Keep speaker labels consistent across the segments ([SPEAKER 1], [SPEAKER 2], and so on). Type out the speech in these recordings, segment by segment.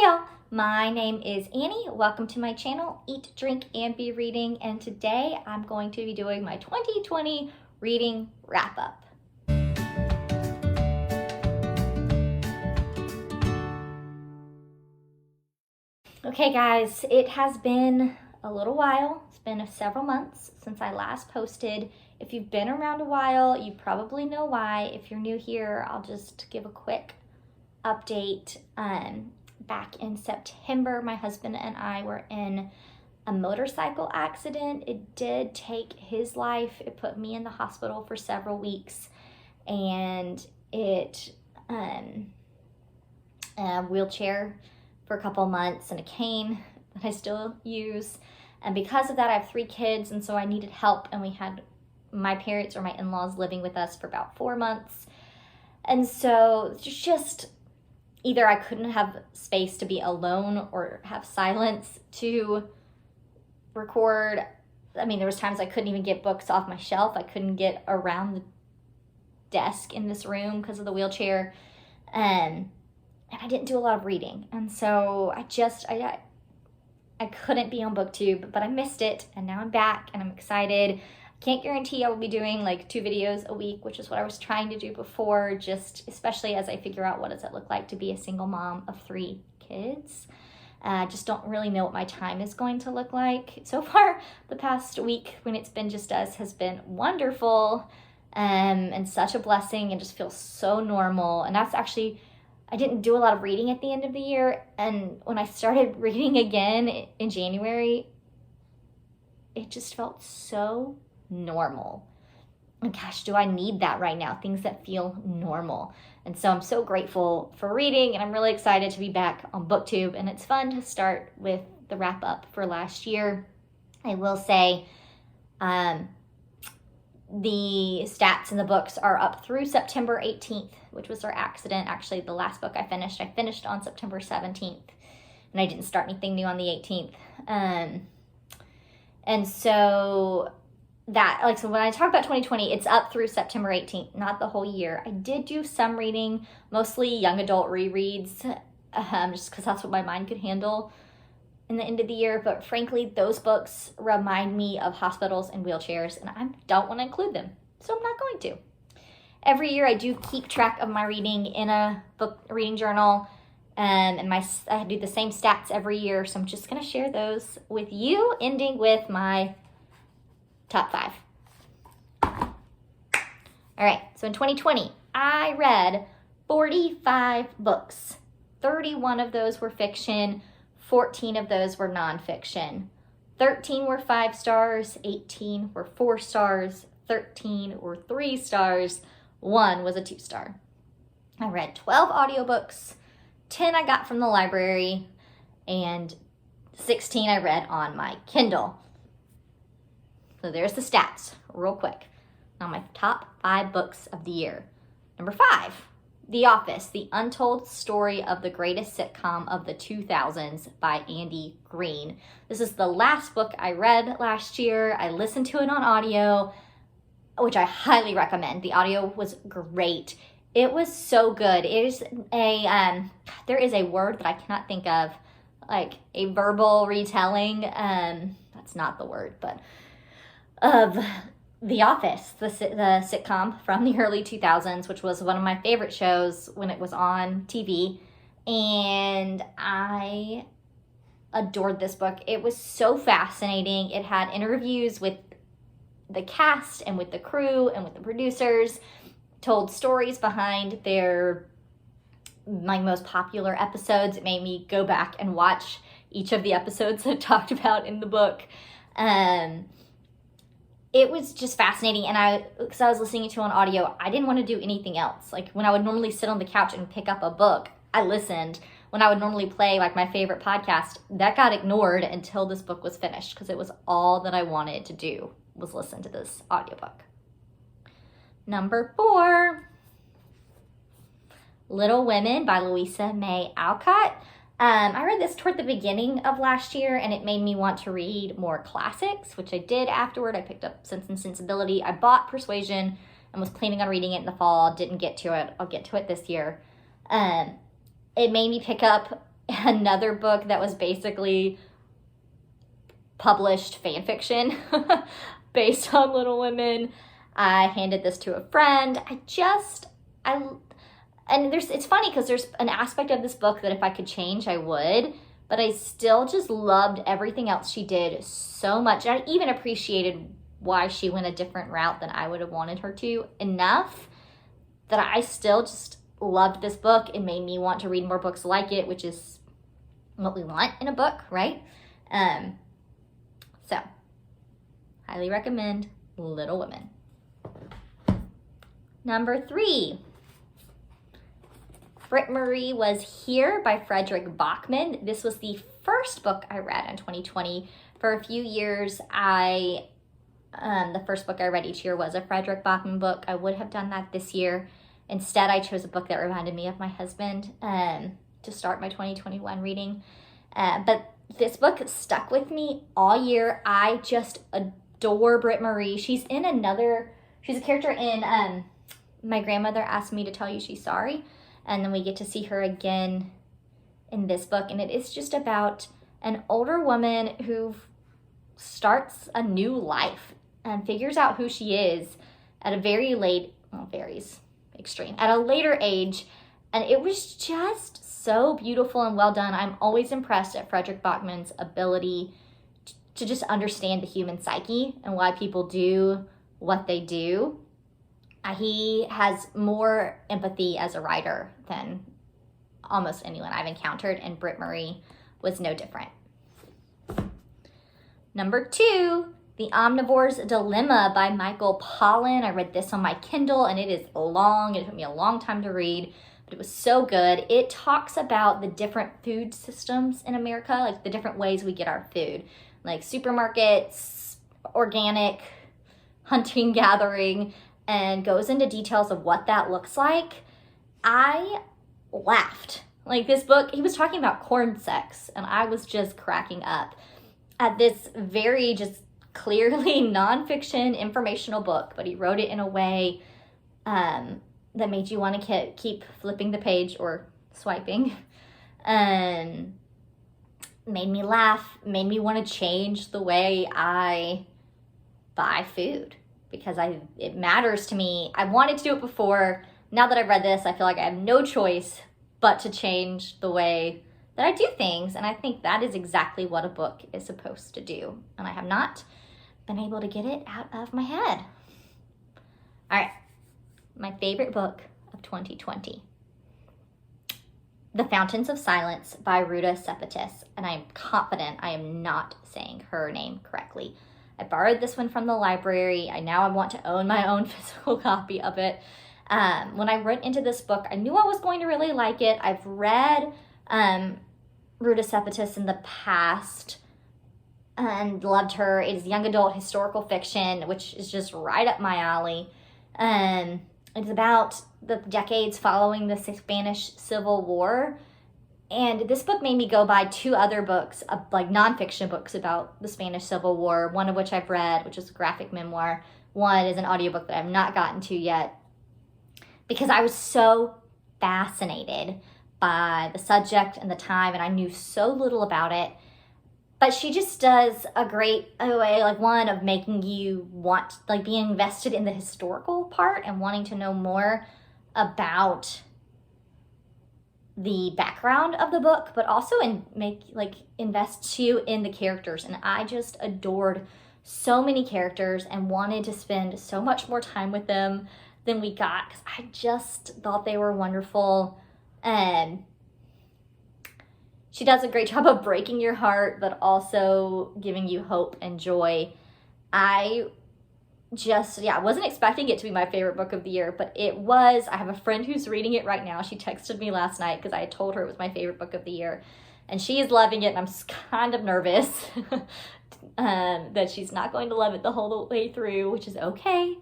[SPEAKER 1] y'all, my name is Annie. Welcome to my channel, Eat, Drink, and Be Reading, and today I'm going to be doing my 2020 reading wrap-up. Okay guys, it has been a little while. It's been several months since I last posted. If you've been around a while, you probably know why. If you're new here, I'll just give a quick update. Back in September, my husband and I were in a motorcycle accident. It did take his life. It put me in the hospital for several weeks, and it a wheelchair for a couple months and a cane that I still use. And because of that, I have 3 kids, and so I needed help, and we had my parents or my in-laws living with us for about 4 months. And so just either I couldn't have space to be alone or have silence to record. I mean, there was times I couldn't even get books off my shelf. I couldn't get around the desk in this room because of the wheelchair. And I didn't do a lot of reading. And so I couldn't be on BookTube, but I missed it. And now I'm back and I'm excited. Can't guarantee I will be doing like 2 videos a week, which is what I was trying to do before, just especially as I figure out what does it look like to be a single mom of 3 kids. Just don't really know what my time is going to look like. So far, the past week when it's been just us has been wonderful and such a blessing, and just feels so normal. And that's actually, I didn't do a lot of reading at the end of the year, and when I started reading again in January, it just felt so normal. And gosh, do I need that right now? Things that feel normal. And so I'm so grateful for reading, and I'm really excited to be back on BookTube. And it's fun to start with the wrap up for last year. I will say the stats in the books are up through September 18th, which was our accident. Actually, the last book I finished on September 17th, and I didn't start anything new on the 18th. And so so when I talk about 2020, it's up through September 18th, not the whole year. I did do some reading, mostly young adult rereads, just because that's what my mind could handle in the end of the year. But frankly, those books remind me of hospitals and wheelchairs, and I don't want to include them, so I'm not going to. Every year I do keep track of my reading in a reading journal, and I do the same stats every year, so I'm just going to share those with you, ending with my top 5. All right, so in 2020, I read 45 books. 31 of those were fiction, 14 of those were nonfiction. 13 were 5 stars, 18 were 4 stars, 13 were 3 stars, 1 was a 2 star. I read 12 audiobooks, 10 I got from the library, and 16 I read on my Kindle. So there's the stats, real quick. Now my top 5 books of the year. Number 5, The Office, The Untold Story of the Greatest Sitcom of the 2000s by Andy Greene. This is the last book I read last year. I listened to it on audio, which I highly recommend. The audio was great. It was so good. It is there is a word that I cannot think of, like a verbal retelling. That's not the word, but of The Office, the sitcom from the early 2000s, which was one of my favorite shows when it was on TV. And I adored this book. It was so fascinating. It had interviews with the cast and with the crew and with the producers, told stories behind my most popular episodes. It made me go back and watch each of the episodes that talked about in the book. It was just fascinating, and because I was listening to it on audio, I didn't want to do anything else. Like when I would normally sit on the couch and pick up a book, I listened. When I would normally play like my favorite podcast, that got ignored until this book was finished, because it was all that I wanted to do was listen to this audiobook. Number 4, Little Women by Louisa May Alcott. I read this toward the beginning of last year, and it made me want to read more classics, which I did afterward. I picked up Sense and Sensibility. I bought Persuasion and was planning on reading it in the fall. Didn't get to it. I'll get to it this year. It made me pick up another book that was basically published fan fiction based on Little Women. I handed this to a friend. It's funny because there's an aspect of this book that if I could change, I would, but I still just loved everything else she did so much. I even appreciated why she went a different route than I would have wanted her to enough that I still just loved this book. It made me want to read more books like it, which is what we want in a book, right? So, highly recommend Little Women. Number 3, Britt Marie Was Here by Fredrik Backman. This was the first book I read in 2020. For a few years, the first book I read each year was a Fredrik Backman book. I would have done that this year. Instead, I chose a book that reminded me of my husband to start my 2021 reading. But this book stuck with me all year. I just adore Britt Marie. She's a character in My Grandmother Asked Me to Tell You She's Sorry. And then we get to see her again in this book. And it is just about an older woman who starts a new life and figures out who she is at a very varies extreme, at a later age. And it was just so beautiful and well done. I'm always impressed at Fredrik Backman's ability to just understand the human psyche and why people do what they do. He has more empathy as a writer than almost anyone I've encountered, and Britt Marie was no different. Number 2, The Omnivore's Dilemma by Michael Pollan. I read this on my Kindle, and it is long. It took me a long time to read, but it was so good. It talks about the different food systems in America, like the different ways we get our food, like supermarkets, organic, hunting, gathering, and goes into details of what that looks like. I laughed. Like, this book, he was talking about corn sex, and I was just cracking up at this very just clearly nonfiction informational book, but he wrote it in a way that made you want to keep flipping the page or swiping. Made me laugh, made me want to change the way I buy food, because it matters to me. I wanted to do it before. Now that I've read this, I feel like I have no choice but to change the way that I do things. And I think that is exactly what a book is supposed to do. And I have not been able to get it out of my head. All right, my favorite book of 2020. The Fountains of Silence by Rita Sepetys. And I'm confident I am not saying her name correctly. I borrowed this one from the library. I want to own my own physical copy of it. When I went into this book, I knew I was going to really like it. I've read Rita Sepetys in the past and loved her. It is young adult historical fiction, which is just right up my alley. It's about the decades following the Spanish Civil War. And this book made me go buy 2 other books, like nonfiction books about the Spanish Civil War, one of which I've read, which is a graphic memoir. One is an audiobook that I've not gotten to yet, because I was so fascinated by the subject and the time, and I knew so little about it. But she just does a great way, like, one, of making you want, like, being invested in the historical part and wanting to know more about the background of the book, but also invest you in the characters. And I just adored so many characters and wanted to spend so much more time with them than we got, because I just thought they were wonderful. And she does a great job of breaking your heart, but also giving you hope and joy. I wasn't expecting it to be my favorite book of the year, but it was. I have a friend who's reading it right now. She texted me last night because I told her it was my favorite book of the year, and she is loving it, and I'm kind of nervous that she's not going to love it the whole way through, which is okay.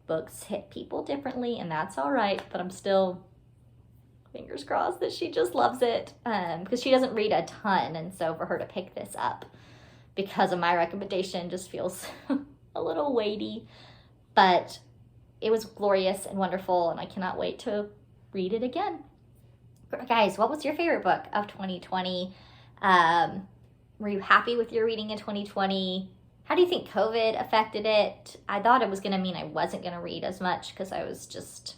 [SPEAKER 1] Books hit people differently, and that's all right, but I'm still fingers crossed that she just loves it, because she doesn't read a ton, and so for her to pick this up because of my recommendation just feels a little weighty. But it was glorious and wonderful, and I cannot wait to read it again. Guys, what was your favorite book of 2020? Were you happy with your reading in 2020? How do you think COVID affected it? I thought it was going to mean I wasn't going to read as much because I was just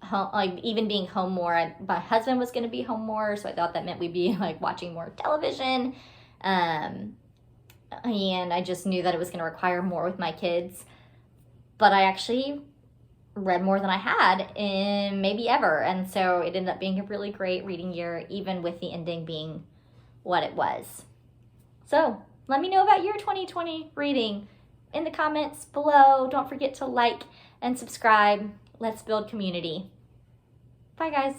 [SPEAKER 1] home, like even being home more. My husband was going to be home more, so I thought that meant we'd be like watching more television. And I just knew that it was going to require more with my kids. But I actually read more than I had in maybe ever. And so it ended up being a really great reading year, even with the ending being what it was. So let me know about your 2020 reading in the comments below. Don't forget to like and subscribe. Let's build community. Bye, guys.